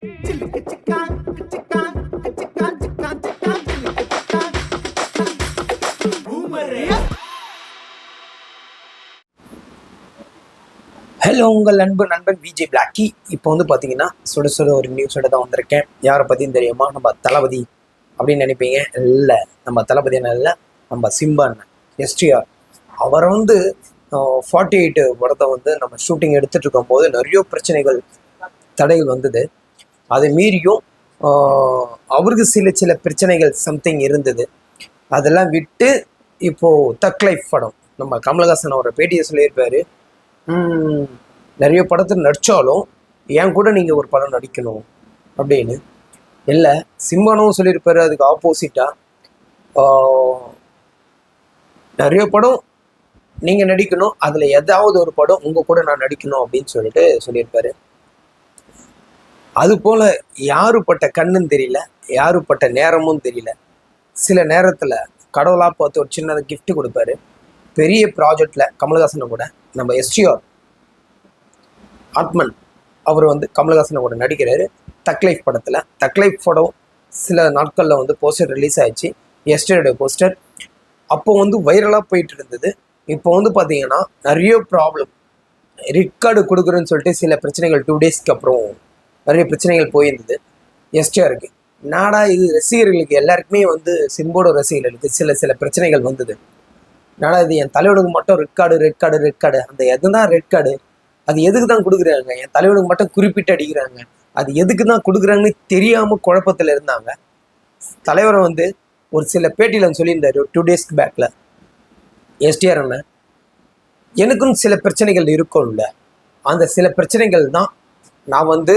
Hello, உங்கள் அன்பு நண்பன் விஜய் பிளாக்கி. இப்போ வந்து பார்த்தீங்கன்னா சுட சுட ஒரு நியூஸோட தான் வந்திருக்கேன். யாரை பற்றியும் தெரியுமா? நம்ம தளபதி அப்படின்னு நினைப்பீங்க. இல்லை, நம்ம தளபதி இல்லை, நம்ம சிம்பா அண்ணன் எஸ்டிஆர். அவரை வந்து 48 படத்தை வந்து நம்ம ஷூட்டிங் எடுத்துகிட்டு இருக்கும்போது நிறைய பிரச்சனைகள் தடைகள் வந்தது. அதை மீறியும் அவருக்கு சில பிரச்சனைகள் சம்திங் இருந்தது. அதெல்லாம் விட்டு இப்போது தக் லைஃப் படம் நம்ம கமலஹாசன் அவரை பேட்டியை சொல்லியிருப்பார். நிறைய படத்தில் நடித்தாலும் என் கூட நீங்கள் ஒரு படம் நடிக்கணும் அப்படின்னு. இல்லை, சிம்மானும் சொல்லியிருப்பாரு அதுக்கு ஆப்போசிட்டாக. நிறைய படம் நீங்கள் நடிக்கணும், அதில் ஏதாவது ஒரு படம் உங்கள் கூட நான் நடிக்கணும் அப்படின்னு சொல்லிட்டு சொல்லியிருப்பாரு. அதுபோல் யாருப்பட்ட கண்ணுன்னு தெரியல, யாருப்பட்ட நேரமும் தெரியல. சில நேரத்தில் கடவுளாக பார்த்து ஒரு சின்ன கிஃப்ட் கொடுப்பாரு. பெரிய ப்ராஜெக்டில் கமலஹாசனை கூட நம்ம எஸ்டிஆர் ஆத்மன் அவர் வந்து கமலஹாசனை கூட நடிக்கிறாரு தக் லைஃப் படத்தில். தக் லைஃப் படம் சில நாட்களில் வந்து போஸ்டர் ரிலீஸ் ஆகிடுச்சு, எஸ்டிஆருடைய போஸ்டர். அப்போ வந்து வைரலாக போயிட்டு இருந்தது. இப்போ வந்து பார்த்தீங்கன்னா நிறைய ப்ராப்ளம், ரெக்கார்டு கொடுக்குறேன்னு சொல்லிட்டு சில பிரச்சனைகள் 2 டேஸ்க்கு அப்புறம் நிறைய பிரச்சனைகள் போயிருந்தது எஸ்டிஆருக்கு. நாடா இது ரசிகர்களுக்கு எல்லாருக்குமே வந்து சிம்போட ரசிகர்களுக்கு சில பிரச்சனைகள் வந்தது. நாடா இது என் தலைவனுக்கு மட்டும் ரெக்கார்டு அந்த எதுதான் ரெக்கார்டு, அது எதுக்கு தான் கொடுக்குறாங்க? என் தலைவனுக்கு மட்டும் குறிப்பிட்டு அடிக்கிறாங்க, அது எதுக்கு தான் கொடுக்குறாங்கன்னு தெரியாமல் குழப்பத்தில் இருந்தாங்க. தலைவரை வந்து ஒரு சில பேட்டியில் சொல்லியிருந்தார் 2 டேஸ்க்கு பேக்கில். எஸ்டிஆர் அண்ணன், எனக்கும் சில பிரச்சனைகள் இருக்கும்ல, அந்த சில பிரச்சனைகள் தான் நான் வந்து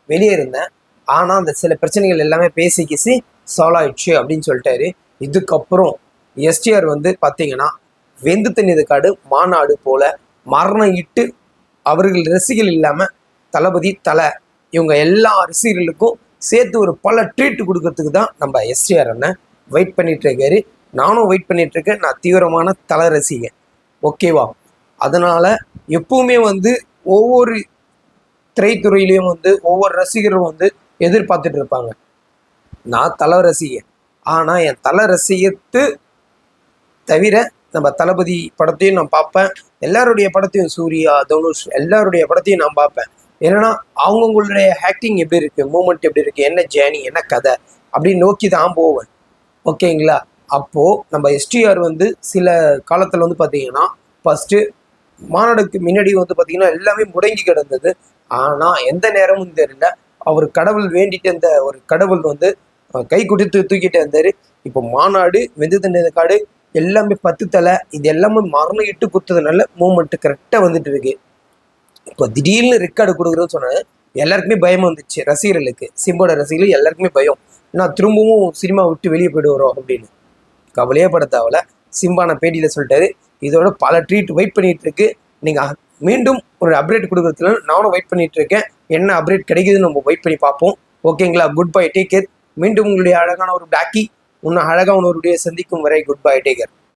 வெளியே இருந்தேன், ஆனால் அந்த சில பிரச்சனைகள் எல்லாமே பேசி சால்வ் ஆயிடுச்சு அப்படின்னு சொல்லிட்டாரு. இதுக்கப்புறம் எஸ்டிஆர் வந்து பார்த்தீங்கன்னா வெந்து தண்ணீர் காடு மாநாடு போல மரணம் இட்டு அவர்கள் ரசிகர்கள் இல்லாமல் தளபதி இவங்க எல்லா ரசிகர்களுக்கும் சேர்த்து ஒரு பல ட்ரீட் கொடுக்கறதுக்கு தான் நம்ம எஸ்டிஆர் அண்ணன் வெயிட் பண்ணிட்டு இருக்காரு. நானும் வெயிட் பண்ணிட்டு இருக்கேன். நான் தீவிரமான தலை ரசிகன், ஓகேவா? அதனால எப்பவுமே வந்து ஒவ்வொரு திரைத்துறையிலையும் வந்து ஒவ்வொரு ரசிகரும் வந்து எதிர்பார்த்துட்டு இருப்பாங்க. நான் தலை ரசிகன், ஆனால் என் தலை ரசிகத்து தவிர நம்ம தளபதி படத்தையும் நான் பார்ப்பேன், எல்லாருடைய படத்தையும், சூர்யா, தனுஷ் எல்லாருடைய படத்தையும் நான் பார்ப்பேன். ஏன்னா அவங்கவுங்களுடைய ஆக்டிங் எப்படி இருக்குது, மூமெண்ட் எப்படி இருக்குது, என்ன ஜேர்னி, என்ன கதை அப்படின்னு நோக்கி தான் போவேன், ஓகேங்களா? அப்போது நம்ம எஸ்டிஆர் வந்து சில காலத்தில் வந்து பார்த்தீங்கன்னா ஃபஸ்ட்டு மாநாடுக்கு முன்னாடி வந்து பார்த்தீங்கன்னா எல்லாமே முடங்கி கிடந்தது. ஆனால் எந்த நேரமும் தெரியல, அவர் கடவுள் வேண்டிட்டு இருந்த ஒரு கடவுள் வந்து கை கொடுத்து தூக்கிட்டு இருந்தார். இப்போ மாநாடு, வெந்து தண்ணீர் காடு எல்லாமே 10 தலை, இது எல்லாமே மரணம் இட்டு குத்துறதுனால மூமெண்ட்டு கரெக்டாக வந்துட்டு இருக்கு. இப்போ திடீர்னு ரெக்கார்டு கொடுக்குறேன்னு சொன்னேன், எல்லாருக்குமே பயம் வந்துச்சு. ரசிகர்களுக்கு, சிம்போட ரசிகர்கள் எல்லாருக்குமே பயம், நான் திரும்பவும் சினிமா விட்டு வெளியே போயிடுவோம் அப்படின்னு. கவலையே பட தேவையில்ல, சிம்பான பேட்டியில் சொல்லிட்டாரு. இதோட பல ட்ரீட் வெயிட் பண்ணிட்டு இருக்கு. நீங்கள் மீண்டும் ஒரு அப்டேட் கொடுக்குறதுல நானும் வெயிட் பண்ணிட்டு இருக்கேன். என்ன அப்டேட் கிடைக்குதுன்னு நம்ம வெயிட் பண்ணி பார்ப்போம், ஓகேங்களா? Good bye, take care. மீண்டும் உங்களுடைய அழகான ஒரு பிளாக்கி இன்னும் அழகான ஒரு சந்திக்கும் வரை குட் பை, டேக் கேர்.